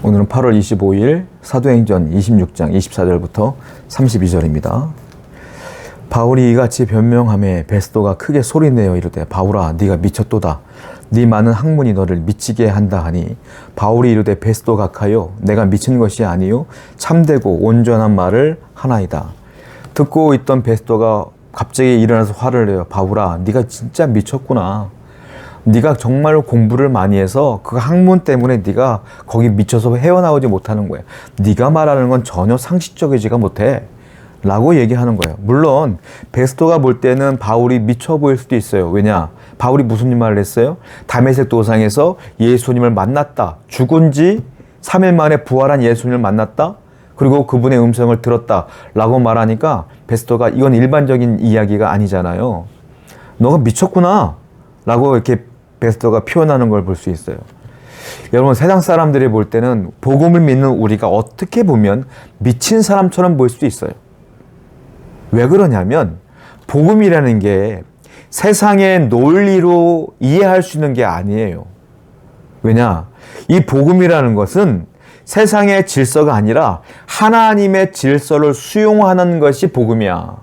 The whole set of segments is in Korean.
오늘은 8월 25일 사도행전 26장 24절부터 32절입니다. 바울이 이같이 변명하매 베스도가 크게 소리내어 이르되 바울아 네가 미쳤도다. 네 많은 학문이 너를 미치게 한다 하니 바울이 이르되 베스도 각하여 내가 미친 것이 아니요 참되고 온전한 말을 하나이다. 듣고 있던 베스도가 갑자기 일어나서 화를 내요. 바울아 네가 진짜 미쳤구나. 네가 정말 공부를 많이 해서 그 학문 때문에 네가 거기 미쳐서 헤어나오지 못하는 거야. 네가 말하는 건 전혀 상식적이지가 못해 라고 얘기하는 거예요. 물론 베스도가 볼 때는 바울이 미쳐 보일 수도 있어요. 왜냐? 바울이 무슨 말을 했어요? 다메섹 도상에서 예수님을 만났다. 죽은 지 3일 만에 부활한 예수님을 만났다. 그리고 그분의 음성을 들었다 라고 말하니까 베스도가 이건 일반적인 이야기가 아니잖아요. 너가 미쳤구나 라고 이렇게 베스도가 표현하는 걸 볼 수 있어요. 여러분, 세상 사람들이 볼 때는 복음을 믿는 우리가 어떻게 보면 미친 사람처럼 보일 수도 있어요. 왜 그러냐면 복음이라는 게 세상의 논리로 이해할 수 있는 게 아니에요. 왜냐? 이 복음이라는 것은 세상의 질서가 아니라 하나님의 질서를 수용하는 것이 복음이야.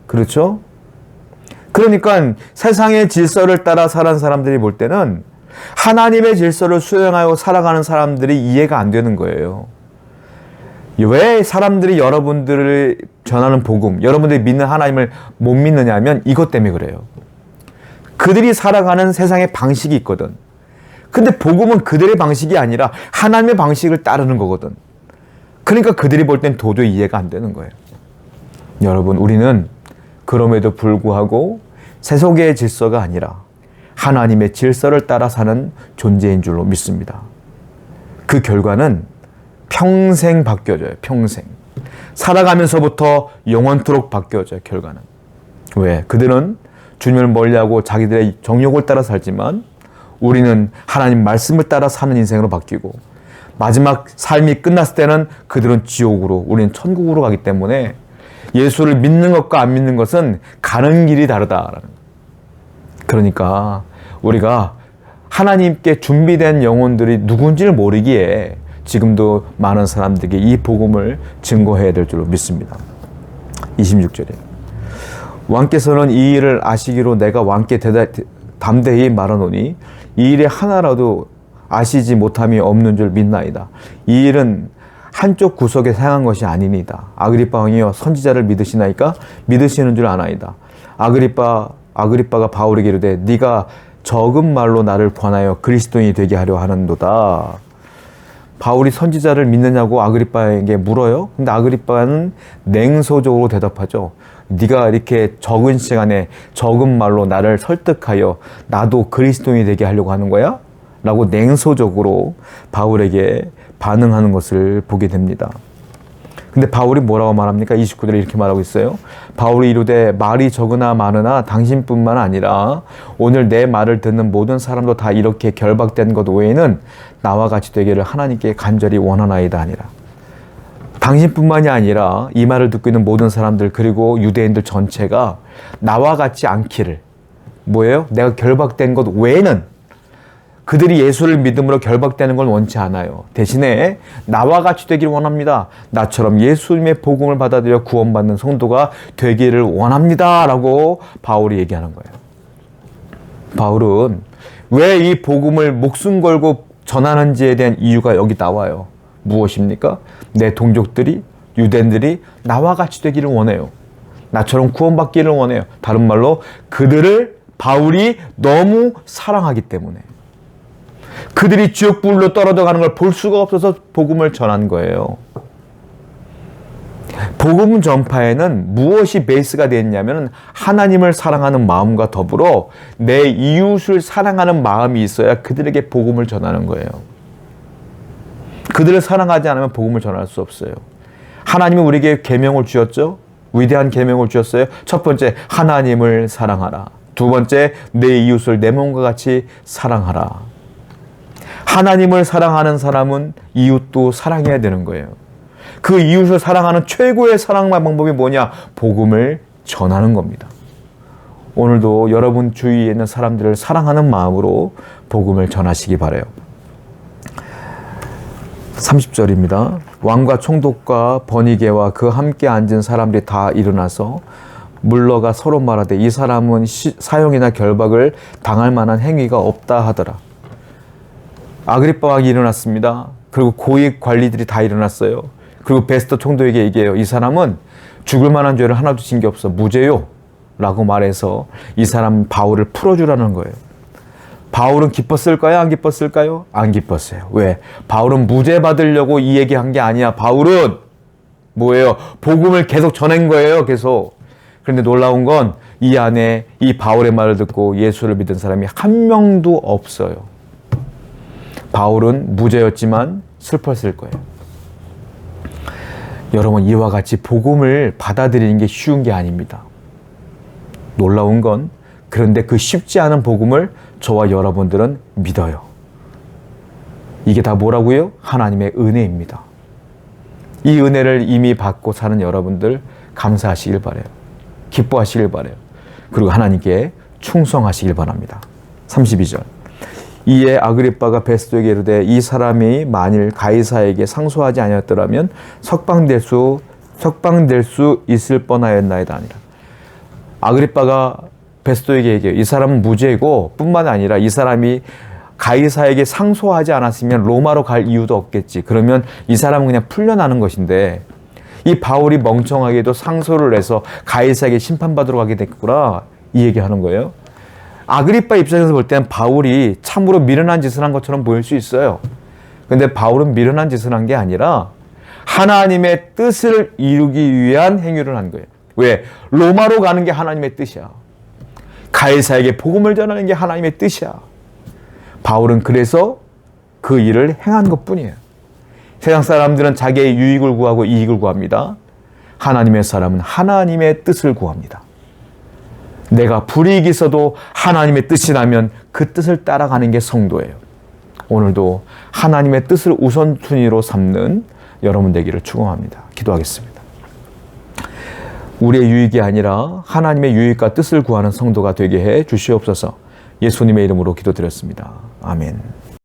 그렇죠? 그러니까 세상의 질서를 따라 살아가는 사람들이 볼 때는 하나님의 질서를 수용하여 살아가는 사람들이 이해가 안 되는 거예요. 왜 사람들이 여러분들을 전하는 복음, 여러분들이 믿는 하나님을 못 믿느냐 하면 이것 때문에 그래요. 그들이 살아가는 세상의 방식이 있거든. 근데 복음은 그들의 방식이 아니라 하나님의 방식을 따르는 거거든. 그러니까 그들이 볼 땐 도저히 이해가 안 되는 거예요. 여러분, 우리는 그럼에도 불구하고 세속의 질서가 아니라 하나님의 질서를 따라 사는 존재인 줄로 믿습니다. 그 결과는 평생 바뀌어져요. 평생. 살아가면서부터 영원토록 바뀌어져요. 결과는. 왜? 그들은 주님을 멀리하고 자기들의 정욕을 따라 살지만 우리는 하나님 말씀을 따라 사는 인생으로 바뀌고 마지막 삶이 끝났을 때는 그들은 지옥으로, 우리는 천국으로 가기 때문에 예수를 믿는 것과 안 믿는 것은 가는 길이 다르다라는. 그러니까 우리가 하나님께 준비된 영혼들이 누군지를 모르기에 지금도 많은 사람들에게 이 복음을 증거해야 될 줄로 믿습니다. 26절에 왕께서는 이 일을 아시기로 내가 왕께 담대히 말하노니 이 일에 하나라도 아시지 못함이 없는 줄 믿나이다. 이 일은 한쪽 구석에 상한 것이 아니니다. 아그리빠 왕이여 선지자를 믿으시나이까? 믿으시는 줄 아나이다. 아그리빠가 바울에게 이르되 네가 적은 말로 나를 권하여 그리스도인이 되게 하려 하는도다. 바울이 선지자를 믿느냐고 아그리빠에게 물어요. 근데 아그리빠는 냉소적으로 대답하죠. 네가 이렇게 적은 시간에 적은 말로 나를 설득하여 나도 그리스도인이 되게 하려고 하는 거야? 라고 냉소적으로 바울에게 반응하는 것을 보게 됩니다. 근데 바울이 뭐라고 말합니까? 29절에 이렇게 말하고 있어요. 바울이 이르되 말이 적으나 많으나 당신뿐만 아니라 오늘 내 말을 듣는 모든 사람도 다 이렇게 결박된 것 외에는 나와 같이 되기를 하나님께 간절히 원하나이다 아니라. 당신뿐만이 아니라 이 말을 듣고 있는 모든 사람들 그리고 유대인들 전체가 나와 같지 않기를. 뭐예요? 내가 결박된 것 외에는 그들이 예수를 믿음으로 결박되는 걸 원치 않아요. 대신에 나와 같이 되기를 원합니다. 나처럼 예수님의 복음을 받아들여 구원받는 성도가 되기를 원합니다. 라고 바울이 얘기하는 거예요. 바울은 왜 이 복음을 목숨 걸고 전하는지에 대한 이유가 여기 나와요. 무엇입니까? 내 동족들이, 유대인들이 나와 같이 되기를 원해요. 나처럼 구원받기를 원해요. 다른 말로 그들을 바울이 너무 사랑하기 때문에. 그들이 지옥불로 떨어져 가는 걸 볼 수가 없어서 복음을 전한 거예요. 복음 전파에는 무엇이 베이스가 되었냐면 하나님을 사랑하는 마음과 더불어 내 이웃을 사랑하는 마음이 있어야 그들에게 복음을 전하는 거예요. 그들을 사랑하지 않으면 복음을 전할 수 없어요. 하나님은 우리에게 계명을 주셨죠? 위대한 계명을 주셨어요. 첫 번째, 하나님을 사랑하라. 두 번째, 내 이웃을 내 몸과 같이 사랑하라. 하나님을 사랑하는 사람은 이웃도 사랑해야 되는 거예요. 그 이웃을 사랑하는 최고의 사랑 방법이 뭐냐? 복음을 전하는 겁니다. 오늘도 여러분 주위에 있는 사람들을 사랑하는 마음으로 복음을 전하시기 바라요. 30절입니다. 왕과 총독과 번이게와 그 함께 앉은 사람들이 다 일어나서 물러가 서로 말하되 이 사람은 사형이나 결박을 당할 만한 행위가 없다 하더라. 아그리빠 왕이 일어났습니다. 그리고 고위 관리들이 다 일어났어요. 그리고 베스터 총독에게 얘기해요. 이 사람은 죽을 만한 죄를 하나도 진 게 없어. 무죄요. 라고 말해서 이 사람 바울을 풀어주라는 거예요. 바울은 기뻤을까요? 안 기뻤을까요? 안 기뻤어요. 왜? 바울은 무죄 받으려고 이 얘기한 게 아니야. 바울은 뭐예요? 복음을 계속 전한 거예요. 계속. 그런데 놀라운 건 이 안에 이 바울의 말을 듣고 예수를 믿은 사람이 한 명도 없어요. 바울은 무죄였지만 슬펐을 거예요. 여러분, 이와 같이 복음을 받아들이는 게 쉬운 게 아닙니다. 놀라운 건 그런데 그 쉽지 않은 복음을 저와 여러분들은 믿어요. 이게 다 뭐라고요? 하나님의 은혜입니다. 이 은혜를 이미 받고 사는 여러분들 감사하시길 바라요. 기뻐하시길 바라요. 그리고 하나님께 충성하시길 바랍니다. 32절. 이에 아그리빠가 베스도에게 이르되 이 사람이 만일 가이사에게 상소하지 아니었더라면 석방될 수 있을 뻔하였나이다 아니라. 아그리빠가 베스도에게 얘기해요. 이 사람은 무죄고 뿐만 아니라 이 사람이 가이사에게 상소하지 않았으면 로마로 갈 이유도 없겠지. 그러면 이 사람은 그냥 풀려나는 것인데 이 바울이 멍청하게도 상소를 해서 가이사에게 심판받으러 가게 됐구나. 이 얘기하는 거예요. 아그리빠 입장에서 볼 때는 바울이 참으로 미련한 짓을 한 것처럼 보일 수 있어요. 근데 바울은 미련한 짓을 한 게 아니라 하나님의 뜻을 이루기 위한 행위를 한 거예요. 왜? 로마로 가는 게 하나님의 뜻이야. 가이사에게 복음을 전하는 게 하나님의 뜻이야. 바울은 그래서 그 일을 행한 것뿐이에요. 세상 사람들은 자기의 유익을 구하고 이익을 구합니다. 하나님의 사람은 하나님의 뜻을 구합니다. 내가 불이익이 있어도 하나님의 뜻이 나면 그 뜻을 따라가는 게 성도예요. 오늘도 하나님의 뜻을 우선순위로 삼는 여러분 되기를 축원합니다. 기도하겠습니다. 우리의 유익이 아니라 하나님의 유익과 뜻을 구하는 성도가 되게 해 주시옵소서. 예수님의 이름으로 기도드렸습니다. 아멘.